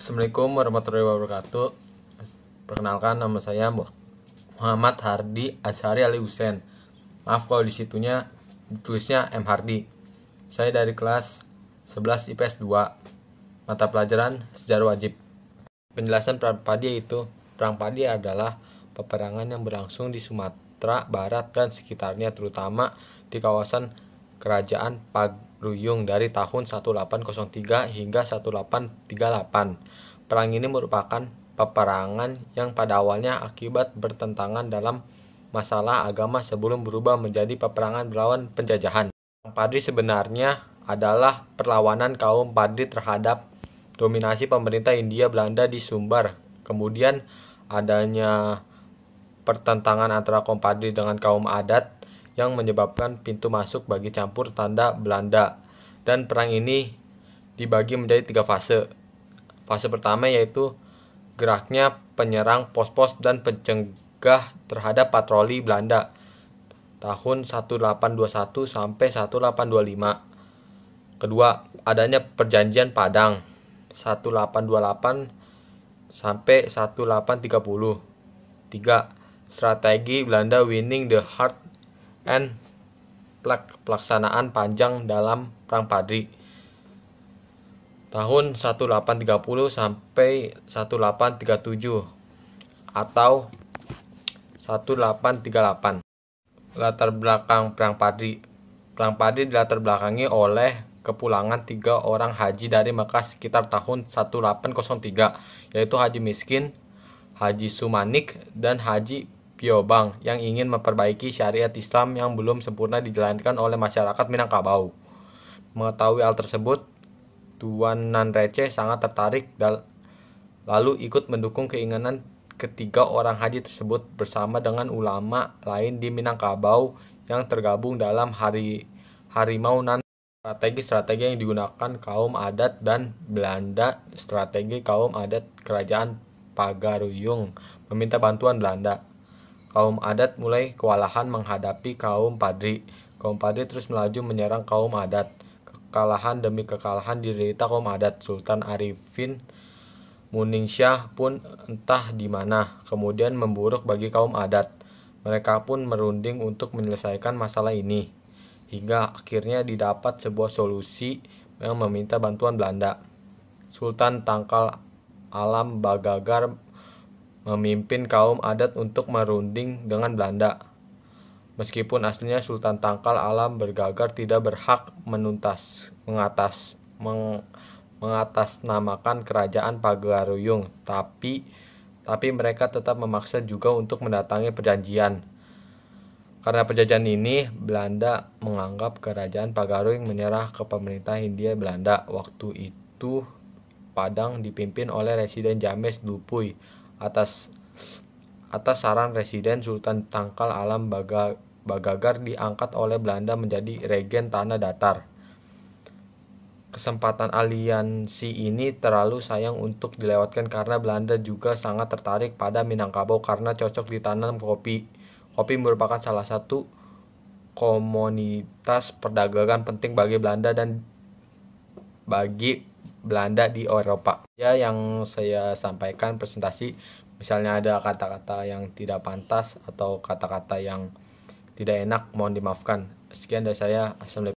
Assalamualaikum warahmatullahi wabarakatuh. Perkenalkan, nama saya Muhammad Hardi Azhari Ali Husain. Maaf kalau disitunya tulisnya M Hardi. Saya dari kelas 11 IPS 2, mata pelajaran sejarah wajib. Penjelasan perang padi yaitu perang padi adalah peperangan yang berlangsung di Sumatera Barat dan sekitarnya, terutama di kawasan Kerajaan Pagaruyung dari tahun 1803 hingga 1838. Perang ini merupakan peperangan yang pada awalnya akibat bertentangan dalam masalah agama sebelum berubah menjadi peperangan melawan penjajahan. Perang Padi sebenarnya adalah perlawanan kaum Padi terhadap dominasi pemerintah Hindia Belanda di Sumbar. Kemudian adanya pertentangan antara kaum Padi dengan kaum adat yang menyebabkan pintu masuk bagi campur tanda Belanda. Dan perang ini dibagi menjadi 3 fase. Fase pertama yaitu geraknya penyerang pos-pos dan pencegah terhadap patroli Belanda tahun 1821 sampai 1825. Kedua, adanya perjanjian Padang 1828 sampai 1830. Tiga, strategi Belanda winning the heart and pelaksanaan panjang dalam Perang Padi tahun 1830 sampai 1837 atau 1838. Latar belakang Perang Padi. Perang Padi dilatar belakangi oleh kepulangan 3 orang haji dari Mekah sekitar tahun 1803, yaitu Haji Miskin, Haji Sumanik, dan Haji Piobang yang ingin memperbaiki syariat Islam yang belum sempurna dijalankan oleh masyarakat Minangkabau. Mengetahui hal tersebut, Tuan Nan Receh sangat tertarik lalu ikut mendukung keinginan ketiga orang haji tersebut bersama dengan ulama lain di Minangkabau yang tergabung dalam Harimau Nan. Strategi-strategi yang digunakan kaum adat dan Belanda. Strategi kaum adat Kerajaan Pagaruyung meminta bantuan Belanda. Kaum adat mulai kewalahan menghadapi kaum Padri. Kaum Padri terus melaju menyerang kaum adat. Kekalahan demi kekalahan diderita kaum adat. Sultan Arifin Muningsyah pun entah di mana kemudian memburuk bagi kaum adat. Mereka pun merunding untuk menyelesaikan masalah ini, hingga akhirnya didapat sebuah solusi yang meminta bantuan Belanda. Sultan Tangkal Alam Bagagar memimpin kaum adat untuk merunding dengan Belanda. Meskipun aslinya Sultan Tangkal Alam Bagagar tidak berhak mengatasnamakan kerajaan Pagaruyung, tapi mereka tetap memaksa juga untuk mendatangi perjanjian. Karena perjanjian ini, Belanda menganggap kerajaan Pagaruyung menyerah ke pemerintah Hindia Belanda. Waktu itu Padang dipimpin oleh Residen James Dupuy. Atas saran Residen, Sultan Tangkal Alam Bagagar diangkat oleh Belanda menjadi regen tanah datar. Kesempatan aliansi ini terlalu sayang untuk dilewatkan karena Belanda juga sangat tertarik pada Minangkabau karena cocok ditanam kopi. Kopi merupakan salah satu komoditas perdagangan penting bagi Belanda di Eropa. Ya, yang saya sampaikan presentasi, misalnya ada kata-kata yang tidak pantas atau kata-kata yang tidak enak, mohon dimaafkan. Sekian dari saya. Assalamualaikum.